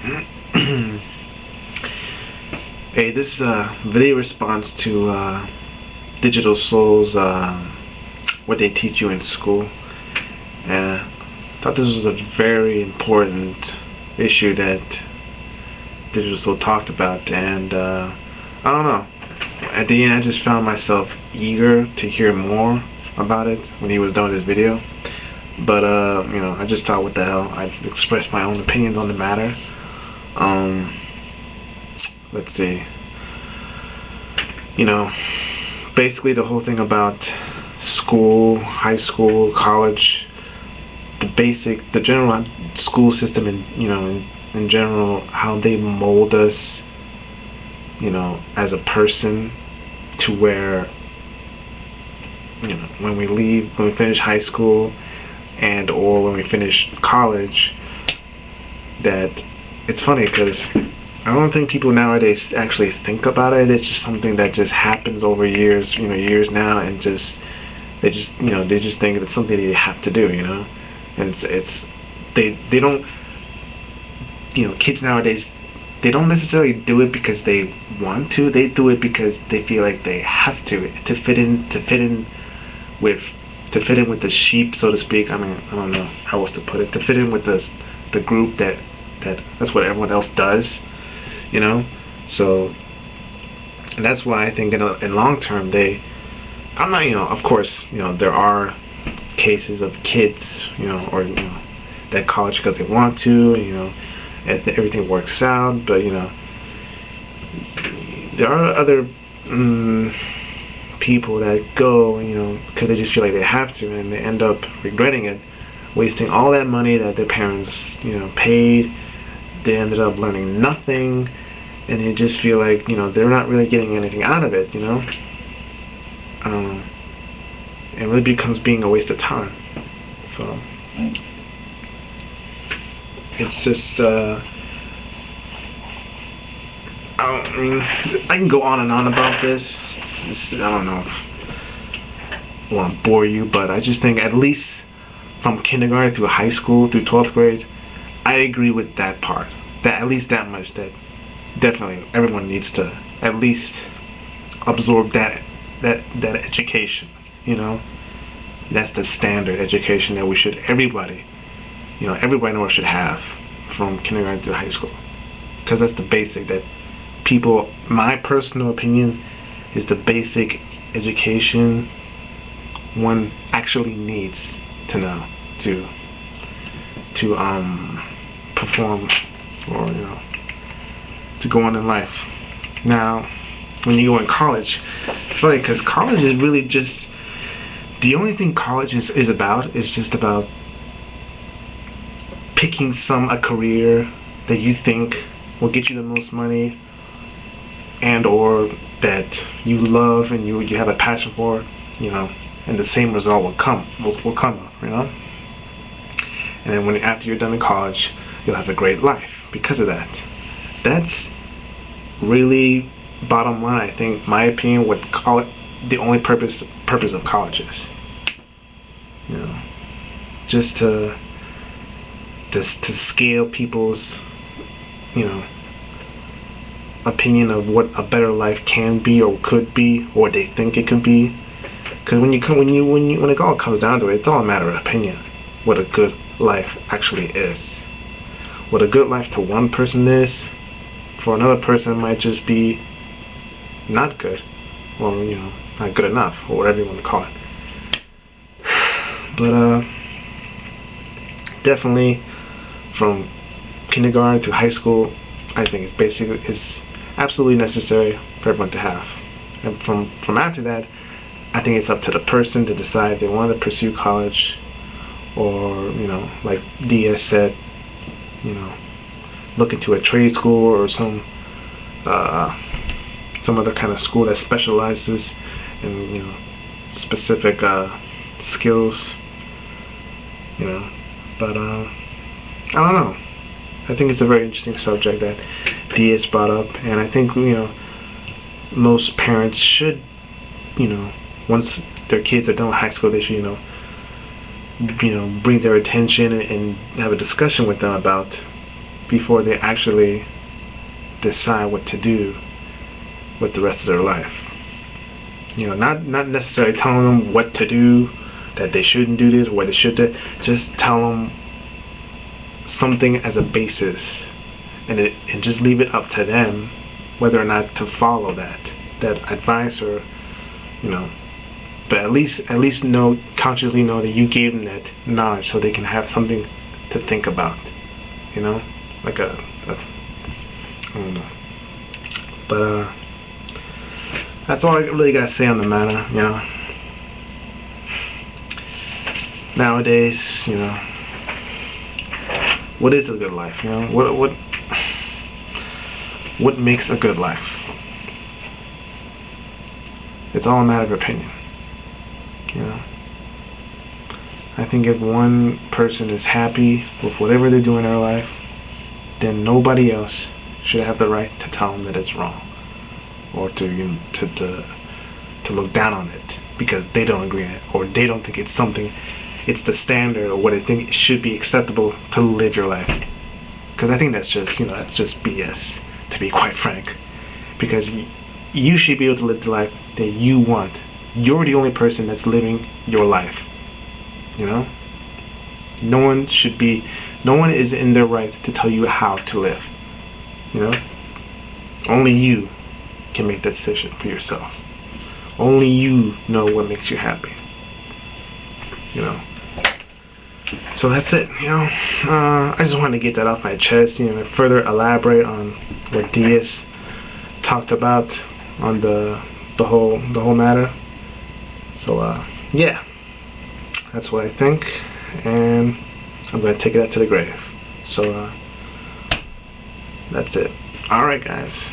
Hey, this is a video response to Digital Souls, what they teach you in school. And I thought this was a very important issue that Digital Soul talked about. And I don't know. At the end, I just found myself eager to hear more about it when he was done with this video. But, I just thought, what the hell? I expressed my own opinions on the matter. Let's see. Basically the whole thing about school, high school, college, the general school system, and in general, how they mold us, as a person, to where, when we finish high school and or when we finish college, that it's funny because I don't think people nowadays actually think about it. It's just something that just happens over years, years now, and they just think it's something they have to do, and they don't, kids nowadays, they don't necessarily do it because they want to. They do it because they feel like they have to fit in with the sheep, so to speak. I mean, I don't know how else to put it. To fit in with the group that's what everyone else does. So, and that's why I think in long term I'm not, of course, there are cases of kids, or that college because they want to, everything works out, but there are other people that go, because they just feel like they have to, and they end up regretting it, wasting all that money that their parents, paid. They ended up learning nothing, and they just feel like, they're not really getting anything out of it, it really becomes being a waste of time. So it's just I can go on and on about this. I don't know if I want to bore you, but I just think at least from kindergarten through high school through 12th grade, I agree with that part. That at least that much, that definitely everyone needs to at least absorb that education. That's the standard education that everybody knows should have from kindergarten to high school, because that's the basic that people, my personal opinion, is the basic education one actually needs to know to perform, or to go on in life. Now when you go in college, it's funny because college is really just the only thing college is about is just about picking a career that you think will get you the most money, and or that you love and you have a passion for, and the same result will come of, and then after you're done in college, you'll have a great life because of that. That's really bottom line, I think, my opinion, what the only purpose of college is. Just to scale people's, opinion of what a better life can be or could be, or they think it could be. Because when it all comes down to it, it's all a matter of opinion. What a good life actually is. What a good life to one person is, for another person it might just be not good, or not good enough, or whatever you want to call it. But definitely from kindergarten to high school, I think it's absolutely necessary for everyone to have. And from after that, I think it's up to the person to decide if they want to pursue college, or like DS said, look into a trade school or some other kind of school that specializes in specific skills. But I don't know. I think it's a very interesting subject that DS brought up, and I think most parents should, once their kids are done with high school, they should bring their attention and have a discussion with them about before they actually decide what to do with the rest of their life. You know, not necessarily telling them what to do, that they shouldn't do this or what they should do. Just tell them something as a basis, and just leave it up to them whether or not to follow that advice, or but at least consciously know that you gave them that knowledge so they can have something to think about, like I don't know. But that's all I really gotta say on the matter. Nowadays, what is a good life? What makes a good life? It's all a matter of opinion. I think if one person is happy with whatever they do in their life, then nobody else should have the right to tell them that it's wrong, or to look down on it because they don't agree on it, or they don't think it's the standard, or what they think should be acceptable to live your life. Because I think that's just BS, to be quite frank. Because you should be able to live the life that you want. You're the only person that's living your life. No one is in their right to tell you how to live. Only you can make that decision for yourself. Only you know what makes you happy. So that's it. I just wanted to get that off my chest. Further elaborate on what Diaz talked about on the whole matter. So yeah, that's what I think, and I'm gonna take that to the grave. So that's it. All right, guys.